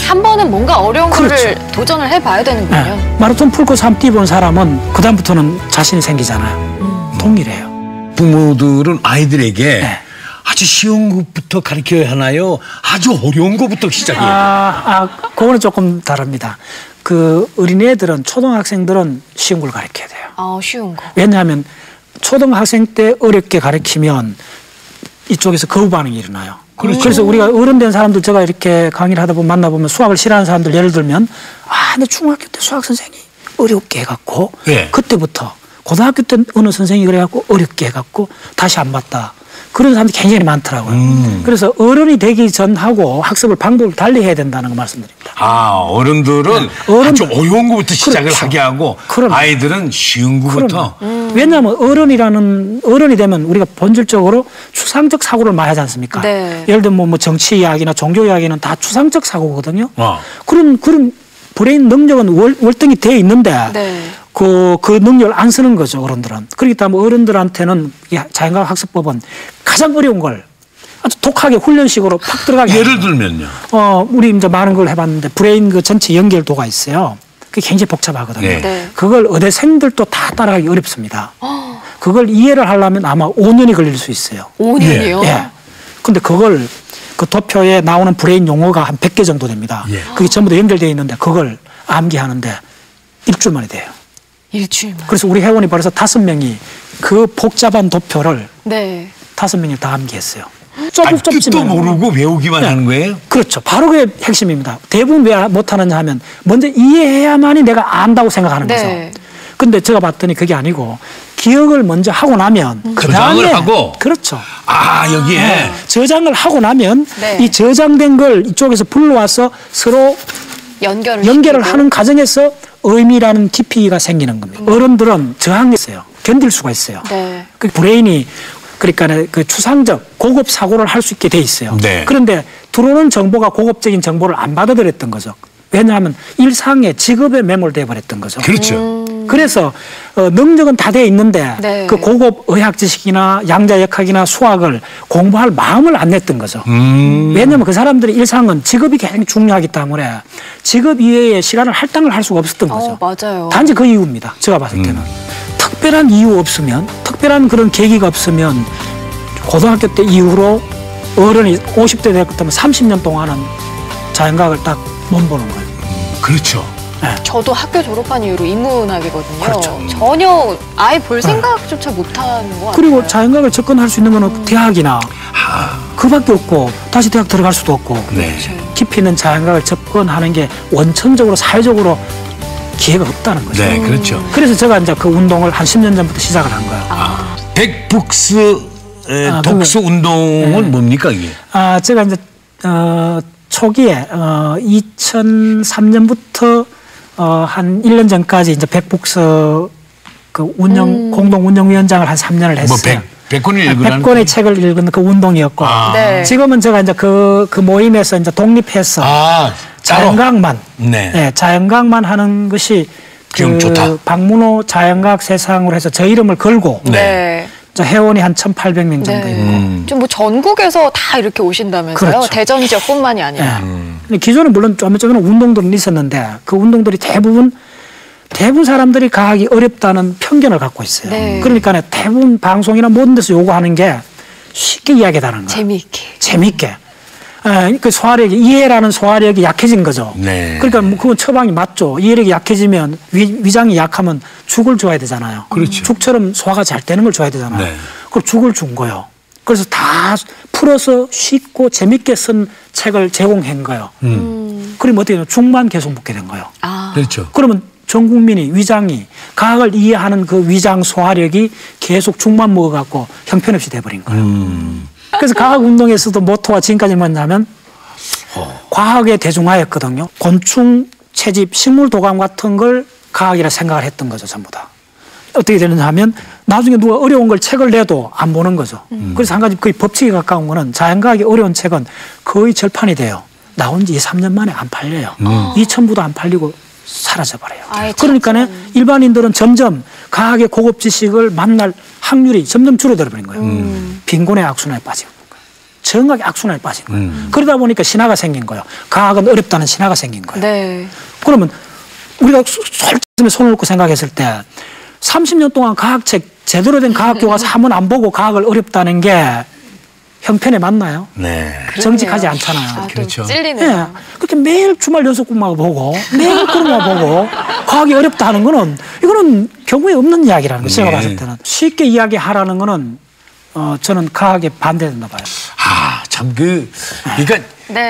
한 번은 뭔가 어려운 거를 도전을 해봐야 되는군요. 마라톤 풀코스 한번 뛰어본 사람은 그다음부터는 자신이 생기잖아요. 동일해요. 부모들은 아이들에게 아주 쉬운 것부터 가르쳐야 하나요? 아주 어려운 것부터 시작해요? 그거는 조금 다릅니다. 어린애들은 초등학생들은 쉬운 걸 가르쳐야 돼요. 쉬운 거. 왜냐하면 초등학생 때 어렵게 가르치면 이쪽에서 거부 반응이 일어나요. 그래서 우리가 어른 된 사람들 제가 이렇게 강의를 하다 보면 만나보면 수학을 싫어하는 사람들 예를 들면 내 중학교 때 수학 선생이 어렵게 해갖고 그때부터 고등학교 때 어느 선생이 그래갖고 어렵게 해갖고 다시 안 봤다. 그런 사람들이 굉장히 많더라고요. 그래서 어른이 되기 전하고 학습을 방법을 달리 해야 된다는 거 말씀드립니다. 어른들은 아주 어려운 것부터 시작을 하게 하고 아이들은 쉬운 것부터. 왜냐하면 어른이 되면 우리가 본질적으로 추상적 사고를 많이 하지 않습니까? 예를 들면 뭐 정치 이야기나 종교 이야기는 다 추상적 사고거든요. 그런 브레인 능력은 월등히 돼 있는데 그 능력을 안 쓰는 거죠, 어른들은. 그렇기 때문에 어른들한테는 자연과학 학습법은 가장 어려운 걸 아주 독하게 훈련식으로 팍 들어가게. 예를 들면요. 우리 이제 많은 걸 해봤는데 브레인 전체 연결도가 있어요. 그게 굉장히 복잡하거든요. 그걸 의대생들도 다 따라가기 어렵습니다. 그걸 이해를 하려면 아마 5년이 걸릴 수 있어요. 5년이요? 예. 근데 그걸 그 도표에 나오는 브레인 용어가 한 100개 정도 됩니다. 그게 전부 다 연결되어 있는데 그걸 암기하는데 일주일 만에 돼요. 일주일 만에. 그래서 우리 회원이 벌써 5명이 그 복잡한 도표를 5명이 다 암기했어요. 뜻도 모르고 외우기만 하는 거예요? 그렇죠. 바로 그게 핵심입니다. 대부분 왜 못하느냐 하면 먼저 이해해야만이 내가 안다고 생각하는 거죠. 근데 제가 봤더니 그게 아니고 기억을 먼저 하고 나면 저장을 하고 그렇죠. 여기에 저장을 하고 나면 이 저장된 걸 이쪽에서 불러와서 서로 연결을 하는 과정에서 의미라는 깊이가 생기는 겁니다. 어른들은 저항했어요. 견딜 수가 있어요. 그 브레인이 그러니까 그 추상적 고급 사고를 할 수 있게 돼 있어요. 그런데 들어오는 정보가 고급적인 정보를 안 받아들였던 거죠. 왜냐하면 일상에 직업에 매몰돼 버렸던 거죠. 그렇죠. 그래서 능력은 다 돼 있는데 그 고급 의학 지식이나 양자역학이나 수학을 공부할 마음을 안 냈던 거죠. 왜냐하면 그 사람들의 일상은 직업이 굉장히 중요하기 때문에 직업 이외의 시간을 할당을 할 수가 없었던 거죠. 맞아요. 단지 그 이유입니다. 제가 봤을 때는. 특별한 이유 없으면, 특별한 그런 계기가 없으면 고등학교 때 이후로 어른이 50대 됐다면 30년 동안은 자연과학을 딱 못 보는 거예요. 그렇죠. 저도 학교 졸업한 이후로 인문학이거든요. 그렇죠. 전혀 아예 볼 생각조차 못하는 것 같아요. 그리고 자연과학을 접근할 수 있는 거는 대학이나 그밖에 없고 다시 대학 들어갈 수도 없고 깊이 있는 자연과학을 접근하는 게 원천적으로 사회적으로 기회가 없다는 거죠. 그렇죠. 그래서 제가 이제 그 운동을 한 10년 전부터 시작을 한 거예요. 백북스 독서 운동은 뭡니까 이게? 제가 이제 초기에 2003년부터 한 1년 전까지 이제 백북서 그 공동 운영위원장을 한 3년을 했어요. 100권의 책을 읽은 그 운동이었고 네. 지금은 제가 이제 그 모임에서 이제 독립해서 자연과학만 자연과학만 하는 것이 그 박문호 자연과학 세상으로 해서 저 이름을 걸고 회원이 한 1,800명 정도 있고 좀 뭐 전국에서 다 이렇게 오신다면서요? 그렇죠. 대전 지역뿐만이 아니라. 기존에 물론 좀 전에는 운동들은 있었는데 그 운동들이 대부분 사람들이 과학이 어렵다는 편견을 갖고 있어요. 네. 그러니까 대부분 방송이나 모든 데서 요구하는 게 쉽게 이야기하는 거예요. 재미있게. 그 소화력이, 이해라는 소화력이 약해진 거죠. 네. 그러니까 뭐 그건 처방이 맞죠. 이해력이 약해지면 위장이 약하면 죽을 줘야 되잖아요. 그렇죠. 죽처럼 소화가 잘 되는 걸 줘야 되잖아요. 네. 그걸 죽을 준 거예요. 그래서 다 풀어서 쉽고 재밌게 쓴 책을 제공한 거예요. 그러면 어떻게 되냐? 죽만 계속 묻게 된 거예요. 그렇죠. 그러면 전 국민이 위장이 과학을 이해하는 그 위장 소화력이 계속 죽만 먹어갖고 형편없이 돼버린 거예요. 그래서 과학운동에서도 모토가 지금까지 뭐냐면 과학의 대중화였거든요. 곤충 채집, 식물 도감 같은 걸 과학이라 생각을 했던 거죠. 전부 다. 어떻게 되느냐 하면 나중에 누가 어려운 걸 책을 내도 안 보는 거죠. 그래서 한 가지 거의 법칙에 가까운 거는 자연과학이 어려운 책은 거의 절판이 돼요. 나온 지 2, 3년 만에 안 팔려요. 2,000부도 안 팔리고 사라져버려요. 그러니까 일반인들은 점점 과학의 고급 지식을 만날 확률이 점점 줄어들어버린 거예요. 빈곤의 악순환에 빠지고 정확히 악순환에 빠진 거예요. 그러다 보니까 신화가 생긴 거예요. 과학은 어렵다는 신화가 생긴 거예요. 네. 그러면 우리가 솔직히 손을 놓고 생각했을 때 30년 동안 과학책 제대로 된 과학 교과서 한 번 안 보고 과학을 어렵다는 게 형편에 맞나요? 네. 정직하지 않잖아요. 그렇죠. 찔리네요. 네. 그렇게 매일 주말 연속극만 보고 매일 그런 거 보고 과학이 어렵다 하는 거는 이거는 경우에 없는 이야기라는 거죠. 제가 봤을 때는. 쉽게 이야기하라는 거는 저는 과학에 반대된다 봐요. 참 그러니까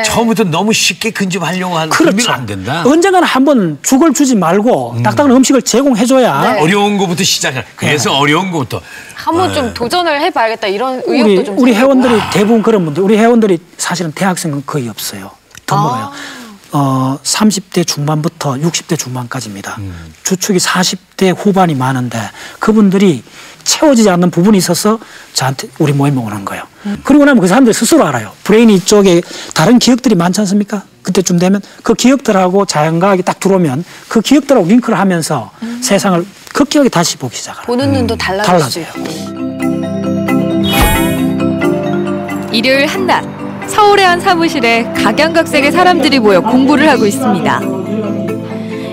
처음부터 너무 쉽게 근접하려고 하는 그렇죠. 안 된다. 언젠가는 한번 죽을 주지 말고 딱딱한 음식을 제공해줘야 어려운 거부터 시작해. 그래서 어려운 거부터 한번 좀 도전을 해봐야겠다 이런 의욕도 좀 우리 회원들이 대부분 그런 분들. 우리 회원들이 사실은 대학생은 거의 없어요. 드물어요. 30대 중반부터 60대 중반까지입니다. 주축이 40대 후반이 많은데 그분들이 채워지지 않는 부분이 있어서 저한테 우리 모임에 오는 거예요. 그러고 나면 그 사람들이 스스로 알아요. 브레인 이쪽에 다른 기억들이 많지 않습니까? 그때쯤 되면 그 기억들하고 자연과학이 딱 들어오면 그 기억들하고 링크를 하면서 세상을 급격하게 다시 보기 시작해요. 보는 눈도 달라져요. 일요일 한낮 서울의 한 사무실에 각양각색의 사람들이 모여 공부를 하고 있습니다.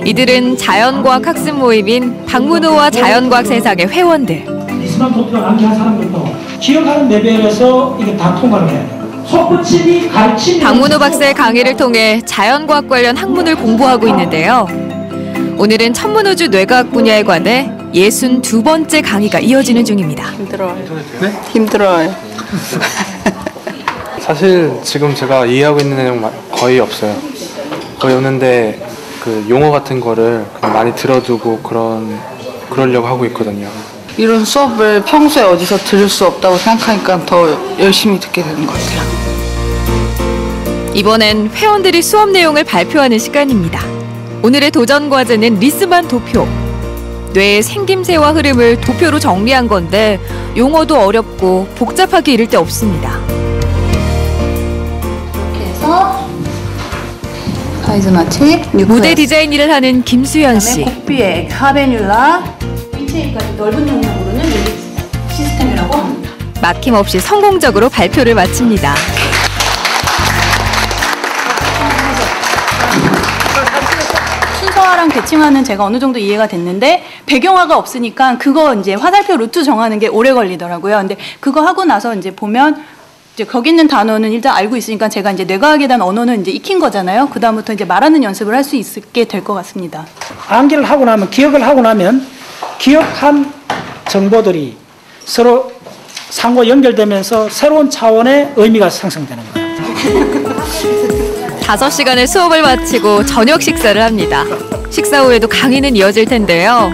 이들은 자연과학 학습 모임인 박문호와 자연과학 세상의 회원들. 리스만 도표가 암기한 사람들도 기억하는 레벨에서 이게 다 통과를 해야 돼요. 속붙임이 가르치는 박문호 박사의 강의를 통해 자연과학 관련 학문을 공부하고 있는데요. 오늘은 천문우주 뇌과학 분야에 관해 62번째 강의가 이어지는 중입니다. 힘들어요. 네? 힘들어요. 사실 지금 제가 이해하고 있는 내용 거의 없어요. 거의 없는데 그 용어 같은 거를 그냥 많이 들어두고 그러려고 하고 있거든요. 이런 수업을 평소에 어디서 들을 수 없다고 생각하니까 더 열심히 듣게 되는 것 같아요. 이번엔 회원들이 수업 내용을 발표하는 시간입니다. 오늘의 도전 과제는 리스만 도표. 뇌의 생김새와 흐름을 도표로 정리한 건데 용어도 어렵고 복잡하게 이를 데 없습니다. 이렇게 해서 카리즈마틱 무대 디자인 일을 하는 김수현 씨. 곡비의 카베뉴라 인체까지 넓은 영역으로는 시스템이라고 합니다. 막힘없이 성공적으로 발표를 마칩니다. 순서화랑 대칭화는 제가 어느 정도 이해가 됐는데 배경화가 없으니까 그거 이제 화살표 루트 정하는 게 오래 걸리더라고요. 근데 그거 하고 나서 이제 보면 이제 거기 있는 단어는 일단 알고 있으니까 제가 이제 뇌과학에 대한 언어는 이제 익힌 거잖아요. 그 다음부터 이제 말하는 연습을 할 수 있게 될 것 같습니다. 암기를 하고 나면 기억을 하고 나면 기억한 정보들이 서로 상호 연결되면서 새로운 차원의 의미가 생성되는 거예요. 5시간의 수업을 마치고 저녁 식사를 합니다. 식사 후에도 강의는 이어질 텐데요.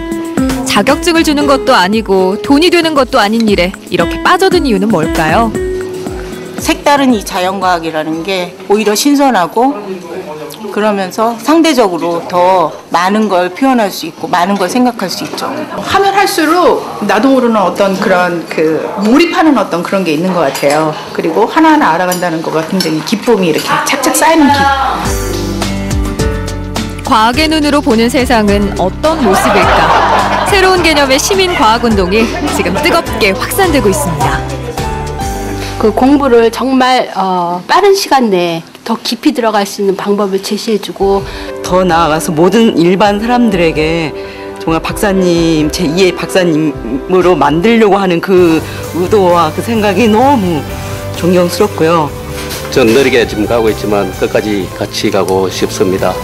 자격증을 주는 것도 아니고 돈이 되는 것도 아닌 일에 이렇게 빠져든 이유는 뭘까요? 색다른 이 자연과학이라는 게 오히려 신선하고 그러면서 상대적으로 더 많은 걸 표현할 수 있고 많은 걸 생각할 수 있죠. 하면 할수록 나도 모르는 어떤 그런 몰입하는 어떤 그런 게 있는 것 같아요. 그리고 하나하나 알아간다는 거가 굉장히 기쁨이 이렇게 착착 쌓이는 과학의 눈으로 보는 세상은 어떤 모습일까? 새로운 개념의 시민과학운동이 지금 뜨겁게 확산되고 있습니다. 그 공부를 정말 빠른 시간 내에 더 깊이 들어갈 수 있는 방법을 제시해주고 더 나아가서 모든 일반 사람들에게 정말 박사님, 제2의 박사님으로 만들려고 하는 그 의도와 그 생각이 너무 존경스럽고요. 전 느리게 지금 가고 있지만 끝까지 같이 가고 싶습니다.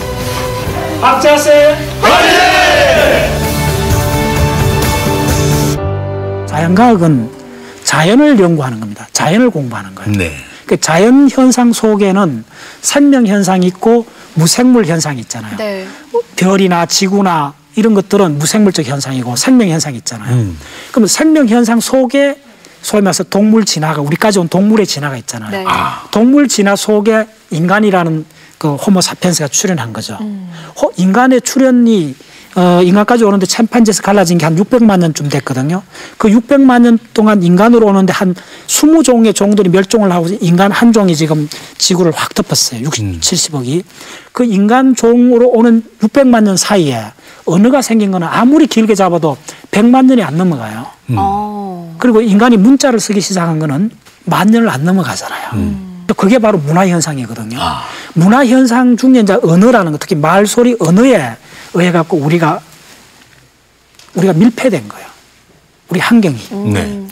박자세 화이팅! 자연과학은 자연을 연구하는 겁니다. 자연을 공부하는 거예요. 네. 그 자연 현상 속에는 생명 현상이 있고 무생물 현상이 있잖아요. 네. 별이나 지구나 이런 것들은 무생물적 현상이고 생명 현상이 있잖아요. 그럼 생명 현상 속에 소위 말해서 동물 진화가 우리까지 온 동물의 진화가 있잖아요. 네. 동물 진화 속에 인간이라는 그 호모사피엔스가 출현한 거죠. 인간의 출현이 인간까지 오는데 챔판지에서 갈라진 게 한 600만 년쯤 됐거든요. 그 600만 년 동안 인간으로 오는데 한 20종의 종들이 멸종을 하고 인간 한 종이 지금 지구를 확 덮었어요. 60, 70억이. 그 인간 종으로 오는 600만 년 사이에 언어가 생긴 거는 아무리 길게 잡아도 100만 년이 안 넘어가요. 그리고 인간이 문자를 쓰기 시작한 거는 10,000년을 안 넘어가잖아요. 그게 바로 문화현상이거든요. 문화현상 중에 이제 언어라는 거, 특히 말소리 언어에 의해 갖고 우리가 밀폐된 거예요. 우리 환경이.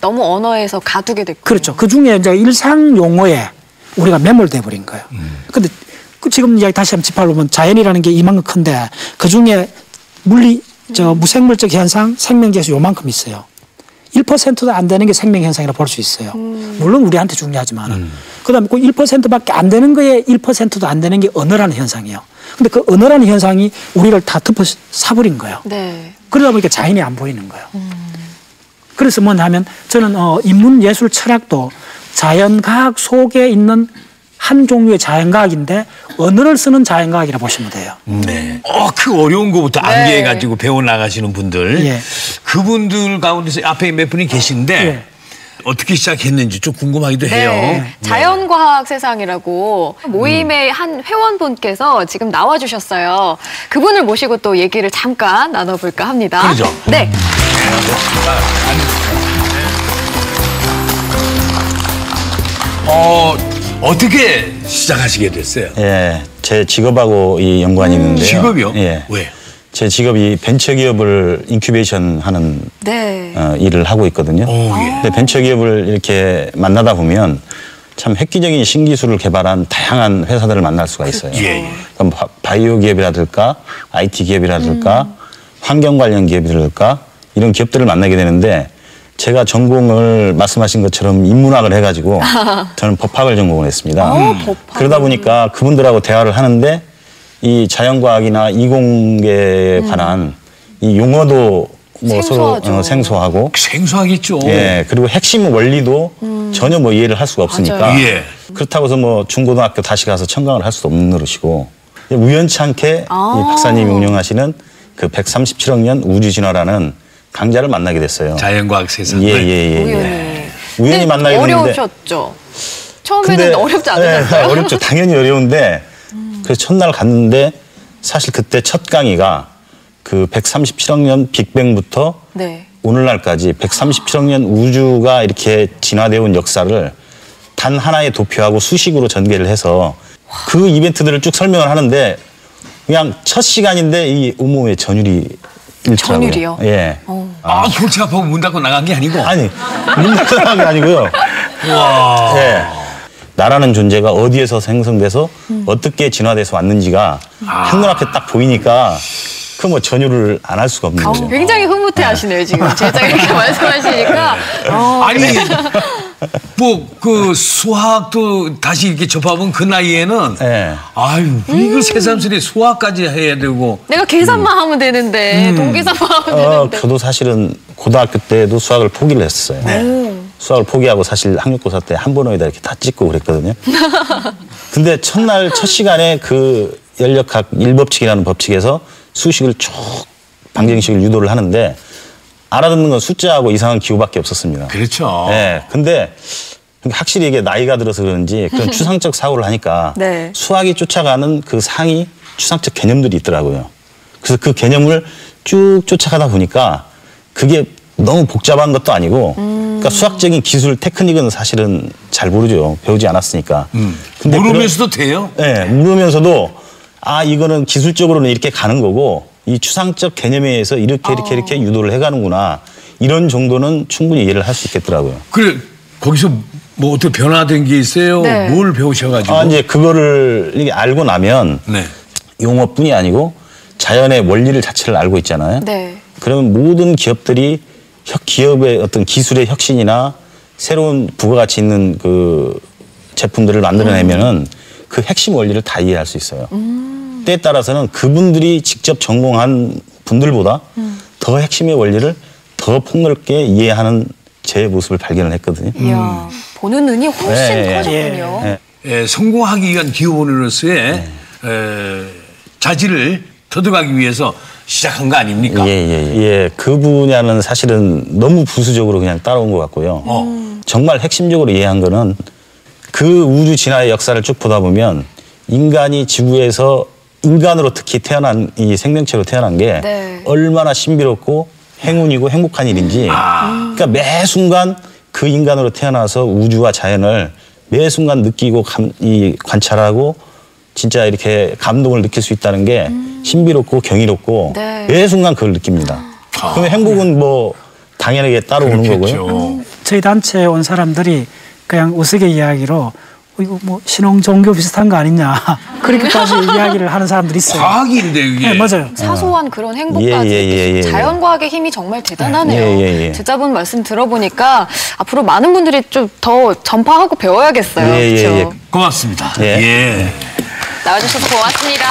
너무 언어에서 가두게 됐고. 그렇죠. 그 중에 이제 일상 용어에 우리가 매몰돼 버린 거예요. 근데 지금 이야기 다시 한번 짚어보면 자연이라는 게 이만큼 큰데 그 중에 무생물적 현상, 생명계수 요만큼 있어요. 1%도 안 되는 게 생명현상이라 볼 수 있어요. 물론 우리한테 중요하지만. 그 다음에 그 1%밖에 안 되는 거에 1%도 안 되는 게 언어라는 현상이에요. 근데 그 언어라는 현상이 우리를 다 덮어 사버린 거예요. 네. 그러다 보니까 자연이 안 보이는 거예요. 그래서 뭐냐 하면 저는 인문, 예술, 철학도 자연과학 속에 있는 한 종류의 자연과학인데 언어를 쓰는 자연과학이라 보시면 돼요. 네. 그 어려운 거부터 암기해가지고 배워나가시는 분들. 예. 그분들 가운데서 앞에 몇 분이 계신데 예. 어떻게 시작했는지 좀 궁금하기도 해요. 네. 자연과학 세상이라고 모임의 한 회원분께서 지금 나와주셨어요. 그분을 모시고 또 얘기를 잠깐 나눠볼까 합니다. 그러죠. 네. 어떻게 시작하시게 됐어요? 예, 제 직업하고 이 연관이 있는데요. 직업이요? 예. 왜? 제 직업이 벤처기업을 인큐베이션 하는 네. 일을 하고 있거든요. 근데 벤처기업을 이렇게 만나다 보면 참 획기적인 신기술을 개발한 다양한 회사들을 만날 수가 있어요. 예. 그럼 바이오 기업이라든가 IT 기업이라든가 환경 관련 기업이라든가 이런 기업들을 만나게 되는데 제가 전공을 말씀하신 것처럼 인문학을 해가지고 저는 법학을 전공을 했습니다. 그러다 보니까 그분들하고 대화를 하는데 이 자연과학이나 이공계에 관한 이 용어도 뭐 서로 생소하고 생소하겠죠. 예, 그리고 핵심 원리도 전혀 뭐 이해를 할 수가 없으니까 예. 그렇다고 해서 뭐 중고등학교 다시 가서 청강을 할 수도 없는 노릇이고 우연치 않게 이 박사님이 운영하시는 그 137억 년 우주진화라는 강좌를 만나게 됐어요. 자연과학 세상을. 예. 우연히 만나게 됐는데 어려우셨죠? 처음에는 어렵지 않으셨어요? 네, 어렵죠. 당연히 어려운데 그래서 첫날 갔는데 사실 그때 첫 강의가 그 137억 년 빅뱅부터 네. 오늘날까지 137억 년 우주가 이렇게 진화되어 온 역사를 단 하나의 도표하고 수식으로 전개를 해서 그 이벤트들을 쭉 설명을 하는데 그냥 첫 시간인데 이 온몸에 전율이 일더라고요. 전율이요? 예. 골치 아파서 문 닫고 나간 게 아니고? 아니, 문 닫고 나간 게 아니고요. 와. 예. 나라는 존재가 어디에서 생성돼서 어떻게 진화돼서 왔는지가 현눈앞에 딱 보이니까 그 뭐 전율을 안 할 수가 없는 거죠. 굉장히 흐뭇해하시네요 지금 제가 이렇게 말씀하시니까. 아니 뭐 그 수학도 다시 이렇게 접하면 그 나이에는 아유 이거 새삼스레 수학까지 해야 되고 내가 계산만 하면 되는데 동계산만 하면 되는데. 저도 사실은 고등학교 때도 수학을 포기를 했어요. 수학을 포기하고 사실 학력고사 때 한 번호에다 이렇게 다 찍고 그랬거든요. 근데 첫날 첫 시간에 그 연력학 1법칙이라는 법칙에서 수식을 쭉 방정식을 유도를 하는데 알아듣는 건 숫자하고 이상한 기호밖에 없었습니다. 그렇죠. 네, 근데 확실히 이게 나이가 들어서 그런지 그런 추상적 사고를 하니까 네. 수학이 쫓아가는 그 상위 추상적 개념들이 있더라고요. 그래서 그 개념을 쭉 쫓아가다 보니까 그게 너무 복잡한 것도 아니고 그러니까 수학적인 기술 테크닉은 사실은 잘 모르죠. 배우지 않았으니까. 근데 모르면서도 돼요? 네, 모르면서도 아 이거는 기술적으로는 이렇게 가는 거고 이 추상적 개념에 의해서 이렇게 유도를 해가는구나. 이런 정도는 충분히 이해를 할 수 있겠더라고요. 그래 거기서 뭐 어떻게 변화된 게 있어요? 네. 뭘 배우셔가지고? 아, 이제 그거를 이게 알고 나면 네. 용어뿐이 아니고 자연의 원리를 자체를 알고 있잖아요. 네. 그러면 모든 기업들이 기업의 어떤 기술의 혁신이나 새로운 부가가치 있는 그 제품들을 만들어내면은 그 핵심 원리를 다 이해할 수 있어요. 때에 따라서는 그분들이 직접 전공한 분들보다 더 핵심의 원리를 더 폭넓게 이해하는 제 모습을 발견을 했거든요. 이야, 보는 눈이 훨씬 커졌군요. 성공하기 위한 기업원으로서의 자질을 터득하기 위해서 시작한 거 아닙니까? 예. 그 분야는 사실은 너무 부수적으로 그냥 따라온 것 같고요. 정말 핵심적으로 이해한 거는 그 우주 진화의 역사를 쭉 보다 보면 인간이 지구에서 인간으로 특히 태어난 이 생명체로 태어난 게 얼마나 신비롭고 행운이고 행복한 일인지 그러니까 매 순간 그 인간으로 태어나서 우주와 자연을 매 순간 느끼고 관찰하고 진짜 이렇게 감동을 느낄 수 있다는 게 신비롭고 경이롭고 매 순간 그걸 느낍니다. 그러면 행복은 뭐 당연하게 따라오는 거고요. 저희 단체에 온 사람들이 그냥 우스개 이야기로 이거 뭐 신흥 종교 비슷한 거 아니냐 그렇게까지 이야기를 하는 사람들이 있어요. 과학인데 이게. 네, 맞아요. 사소한 그런 행복까지 자연과학의 힘이 정말 대단하네요. 제자분 말씀 들어보니까 앞으로 많은 분들이 좀 더 전파하고 배워야겠어요. 그렇죠? 고맙습니다. 나와주셔서 고맙습니다.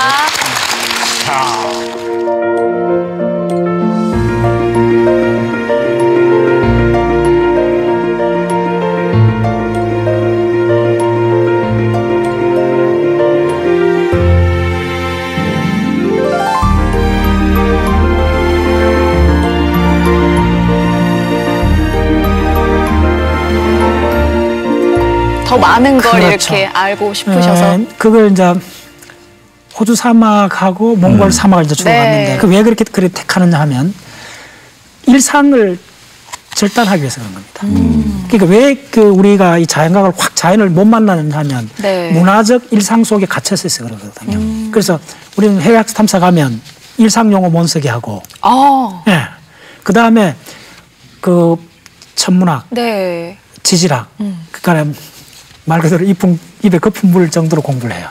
더 많은 걸 이렇게 알고 싶으셔서. 그걸 이제 호주 사막하고 몽골 사막을 이제 주로 갔는데 그 왜 그렇게 택하느냐 하면 일상을 절단하기 위해서 그런 겁니다. 그러니까 왜 그 우리가 이 자연과학을 확 자연을 못 만나느냐 하면 문화적 일상 속에 갇혀서 있어 그러거든요. 그래서 우리는 해외학습 탐사 가면 일상 용어 못 쓰게 하고 그 다음에 그 천문학, 지질학, 그러니까 말 그대로 입에 거품 물 정도로 공부를 해요.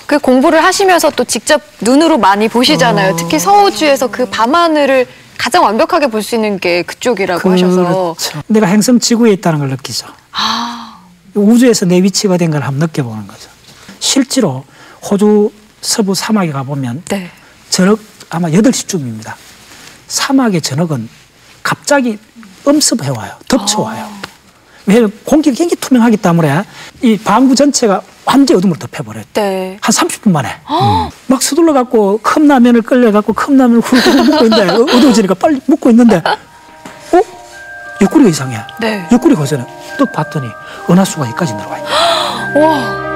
그 공부를 하시면서 또 직접 눈으로 많이 보시잖아요. 특히 서우주에서 그 밤하늘을 가장 완벽하게 볼 수 있는 게 그쪽이라고 하셔서. 그렇죠. 내가 행성 지구에 있다는 걸 느끼죠. 우주에서 내 위치가 된 걸 한번 느껴보는 거죠. 실제로 호주 서부 사막에 가보면 저녁 아마 8시쯤입니다. 사막의 저녁은 갑자기 엄습해와요. 덮쳐와요. 왜냐면 공기가 굉장히 투명하기 때문에 이 방구 전체가 완전히 어둠으로 덮여버려요. 한 30분 만에. 막 서둘러 갖고 컵라면을 끌려갖고 컵라면을 훌훌 먹고 있는데 어두워지니까 빨리 먹고 있는데 옆구리가 이상해. 옆구리가 거전해. 또 봤더니 은하수가 여기까지 내려와 있네. 와.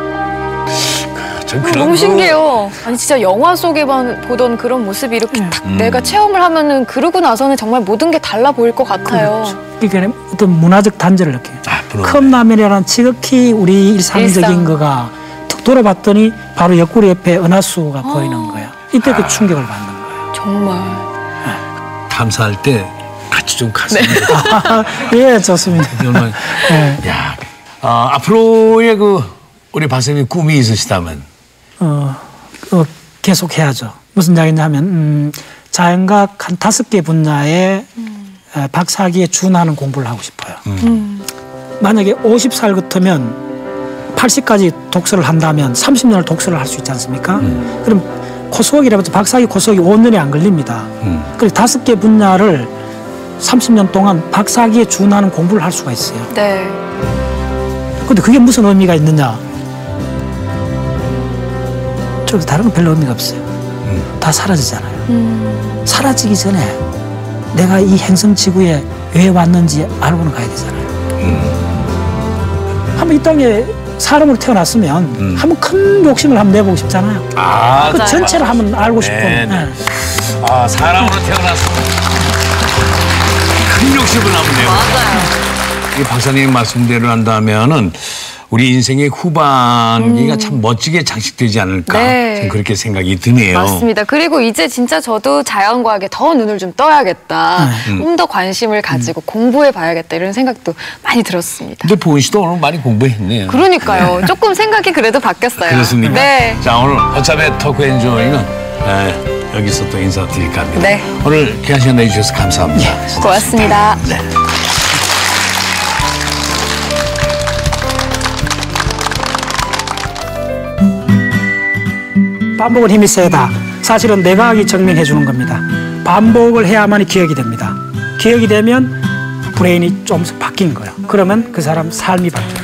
너무 신기해요. 아니 진짜 영화 속에만 보던 그런 모습이 이렇게 딱 내가 체험을 하면은 그러고 나서는 정말 모든 게 달라 보일 것 같아요. 그러니까 어떤 문화적 단절을 느껴요. 컵라면이라는 지극히 우리 일상적인 거가 툭 돌아봤더니 바로 옆구리 옆에 은하수가 보이는 거예요. 이때 그 충격을 받는 거예요. 정말. 탐사할 때 같이 좀 갔습니다. 예, 좋습니다. 정말. 야, 앞으로의 그 우리 박사님 꿈이 있으시다면? 계속 해야죠. 무슨 이야기냐 하면 자연과학 한 5개 분야에 박사학위에 준하는 공부를 하고 싶어요. 만약에 50살 같으면 80까지 독서를 한다면 30년을 독서를 할 수 있지 않습니까? 그럼 코스웍이라고 해서 박사학위 코스웍이 5년이 안 걸립니다. 그래서 5개 분야를 30년 동안 박사학위에 준하는 공부를 할 수가 있어요. 네. 근데 그게 무슨 의미가 있느냐? 좀 다른 건 별로 의미가 없어요. 다 사라지잖아요. 사라지기 전에 내가 이 행성 지구에 왜 왔는지 알고는 가야 되잖아요. 한번 이 땅에 사람으로 태어났으면 한번 큰 욕심을 한번 내보고 싶잖아요. 아, 그 전체를 한번 알고 싶은. 네. 아, 사람으로 태어나서 큰 욕심을 한번 내고. 맞아요. 이 박사님 말씀대로 한다면은 우리 인생의 후반기가 참 멋지게 장식되지 않을까. 네. 좀 그렇게 생각이 드네요. 맞습니다. 그리고 이제 진짜 저도 자연과학에 더 눈을 좀 떠야겠다. 좀 더 관심을 가지고 공부해 봐야겠다. 이런 생각도 많이 들었습니다. 근데 보은 씨도 오늘 많이 공부했네요. 그러니까요. 조금 생각이 그래도 바뀌었어요. 그렇습니까? 네. 자, 오늘 어차피 토크 엔조이는 여기서 또 인사드릴까 합니다. 네. 오늘 귀한 시간 내주셔서 감사합니다. 고맙습니다. 네. 반복은 힘이 세다. 사실은 내과학이 증명해 주는 겁니다. 반복을 해야만이 기억이 됩니다. 기억이 되면 브레인이 좀씩 바뀐 거예요. 그러면 그 사람 삶이 바뀝니다.